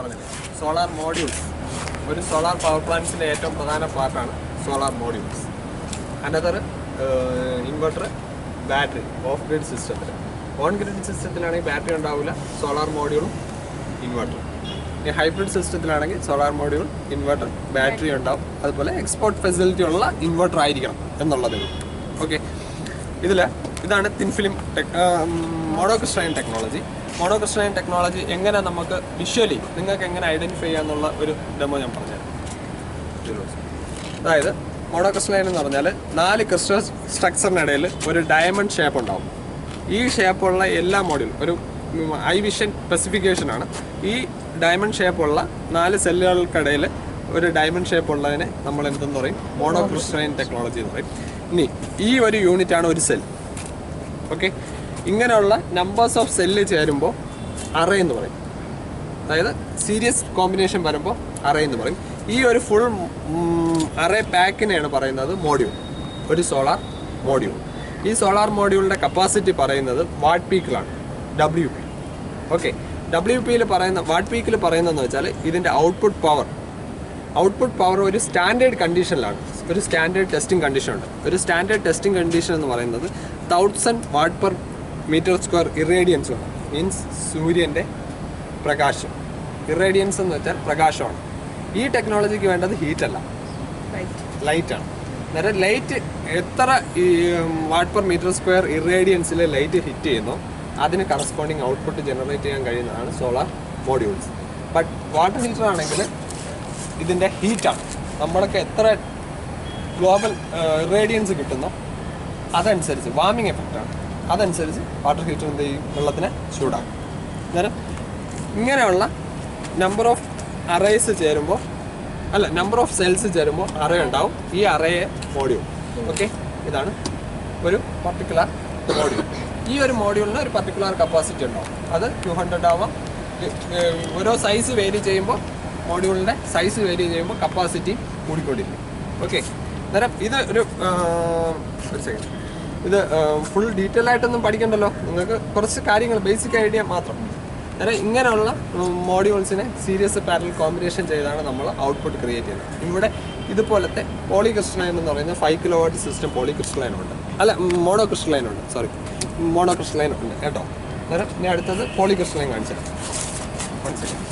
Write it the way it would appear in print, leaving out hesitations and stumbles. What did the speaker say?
പറഞ്ഞത് solar modules. ഒരു solar power പ്ലാന്റ്സിൻ്റെ ഏറ്റവും പ്രധാന പാർട്ടാണ് solar modules. Another inverter, battery, off grid സിസ്റ്റത്തിൽ. ഓൺ ഗ്രിഡ് സിസ്റ്റത്തിലാണെങ്കിൽ ബാറ്ററി ഉണ്ടാവില്ല, സോളാർ മോഡ്യൂളും ഇൻവെർട്ടറും. ഈ ഹൈബ്രിഡ് സിസ്റ്റത്തിലാണെങ്കിൽ സോളാർ മോഡ്യൂൾ, ഇൻവെർട്ടർ, ബാറ്ററി ഉണ്ടാവും. അതുപോലെ എക്സ്പോർട്ട് ഫെസിലിറ്റി ഉള്ള ഇൻവെർട്ടർ ആയിരിക്കണം എന്നുള്ളതേ. ഓക്കെ, ഇതാണ് തിൻ ഫിലിം മോണോക്രിസ്റ്റലൈൻ ടെക്നോളജി. മോണോക്രിസ്റ്റലൈൻ ടെക്നോളജി എങ്ങനെ നമുക്ക് വിഷ്വലി നിങ്ങൾക്ക് എങ്ങനെ ഐഡൻറ്റിഫൈ ചെയ്യാന്നുള്ള ഒരു ഡെമോ ഞാൻ പറഞ്ഞുതരാം. അതായത് മോണോക്രിസ്റ്റലൈൻ എന്ന് പറഞ്ഞാൽ 4 ക്രിസ്റ്റൽ സ്ട്രക്ചറിനിടയിൽ ഒരു ഡയമണ്ട് ഷേപ്പ് ഉണ്ടാവും. ഈ ഷേപ്പുള്ള എല്ലാ മോഡ്യൂളും ഒരു ഐ വിഷൻ സ്പെസിഫിക്കേഷനാണ്. ഈ ഡയമണ്ട് ഷേപ്പുള്ള 4 സെല്ലുകൾക്കിടയിൽ ഒരു ഡയമണ്ട് ഷേപ്പ് ഉള്ളതിനെ നമ്മൾ എന്തെന്ന് പറയും? മോണോക്രിസ്റ്റലൈൻ ടെക്നോളജി എന്ന് പറയും. ഇനി ഈ ഒരു യൂണിറ്റാണ് ഒരു സെൽ. ഓക്കെ, ഇങ്ങനെയുള്ള നമ്പേഴ്സ് ഓഫ് സെല്ല് ചേരുമ്പോൾ അറേ എന്ന് പറയും. അതായത് സീരീസ് കോമ്പിനേഷൻ വരുമ്പോൾ അറേ എന്ന് പറയും. ഈ ഒരു ഫുൾ അറേ പാക്കിനെയാണ് പറയുന്നത് മോഡ്യൂൾ, ഒരു സോളാർ മോഡ്യൂൾ. ഈ സോളാർ മോഡ്യൂളിൻ്റെ കപ്പാസിറ്റി പറയുന്നത് വാട്ട് പീക്കിലാണ്, WP. ഓക്കെ, WPയിൽ പറയുന്ന വാട്ട് പീക്കിൽ പറയുന്നതെന്ന് വെച്ചാൽ ഇതിൻ്റെ ഔട്ട്പുട്ട് പവർ ഒരു സ്റ്റാൻഡേർഡ് കണ്ടീഷനിലാണ്. ഒരു സ്റ്റാൻഡേർഡ് ടെസ്റ്റിംഗ് കണ്ടീഷൻ ഉണ്ട്. ഒരു സ്റ്റാൻഡേർഡ് ടെസ്റ്റിംഗ് കണ്ടീഷൻ എന്ന് പറയുന്നത് 1000 വാട്ട് പെർ മീറ്റർ സ്ക്വയർ ഇറേഡിയൻസ് ആണ്. മീൻസ് സൂര്യൻ്റെ പ്രകാശം. ഇറേഡിയൻസ് എന്ന് വെച്ചാൽ പ്രകാശമാണ്. ഈ ടെക്നോളജിക്ക് വേണ്ടത് ഹീറ്റല്ല, ലൈറ്റാണ്. അന്നേരം ലൈറ്റ് എത്ര വാട്ട് പെർ മീറ്റർ സ്ക്വയർ ഇറേഡിയൻസിൽ ലൈറ്റ് ഹിറ്റ് ചെയ്യുന്നോ അതിന് കറസ്പോണ്ടിങ് ഔട്ട്പുട്ട് ജനറേറ്റ് ചെയ്യാൻ കഴിയുന്നതാണ് solar modules. But water heater ആണെങ്കിൽ ഇതിൻ്റെ ഹീറ്റാണ്. നമ്മളൊക്കെ എത്ര ഗ്ലോബൽ റേഡിയൻസ് കിട്ടുന്നോ അതനുസരിച്ച് വാർമിംഗ് എഫക്റ്റാണ്. അതനുസരിച്ച് വാട്ടർ ഹീറ്റർ എന്ത് ചെയ്യും? വെള്ളത്തിനെ ചൂടാക്കും. അന്നേരം ഇങ്ങനെയുള്ള നമ്പർ ഓഫ് അറേസ് ചേരുമ്പോൾ നമ്പർ ഓഫ് സെൽസ് ചേരുമ്പോൾ അറേ ഉണ്ടാവും. ഈ അറേയെ മോഡ്യൂൾ. ഓക്കെ, ഇതാണ് ഒരു പർട്ടിക്കുലർ മോഡ്യൂൾ. ഈ ഒരു മോഡ്യൂളിന് ഒരു പർട്ടിക്കുലർ കപ്പാസിറ്റി ഉണ്ടാവും. അത് 200 ആവാം. ഓരോ സൈസ് വേരി ചെയ്യുമ്പോൾ മോഡ്യൂളിൻ്റെ സൈസ് വേരി ചെയ്യുമ്പോൾ കപ്പാസിറ്റി കൂടിക്കൊണ്ടിരിക്കും. ഓക്കെ, അന്നേരം ഇത് ഒരു സെക്കൻഡ്, ഇത് ഫുൾ ഡീറ്റെയിൽ ആയിട്ടൊന്നും പഠിക്കണ്ടല്ലോ, നിങ്ങൾക്ക് കുറച്ച് കാര്യങ്ങൾ ബേസിക് ഐഡിയ മാത്രം. അന്നേരം ഇങ്ങനെയുള്ള മോഡ്യൂൾസിനെ സീരീസ് പാരലൽ കോമ്പിനേഷൻ ചെയ്താണ് നമ്മൾ ഔട്ട്പുട്ട് ക്രിയേറ്റ് ചെയ്യുന്നത്. ഇവിടെ ഇതുപോലത്തെ പോളിക്രിസ്റ്റലൈൻ എന്ന് പറയുന്ന 5 kW സിസ്റ്റം പോളിക്രിസ്റ്റലൈൻ ഉണ്ട്, മോണോക്രിസ്റ്റലൈൻ ഉണ്ട്. മോണോക്രിസ്റ്റലൈൻ ഉണ്ട് കേട്ടോ. അന്നേരം ഇനി അടുത്തത് പോളിക്രിസ്റ്റലൈൻ കാണിച്ചു തരാം. 1 second.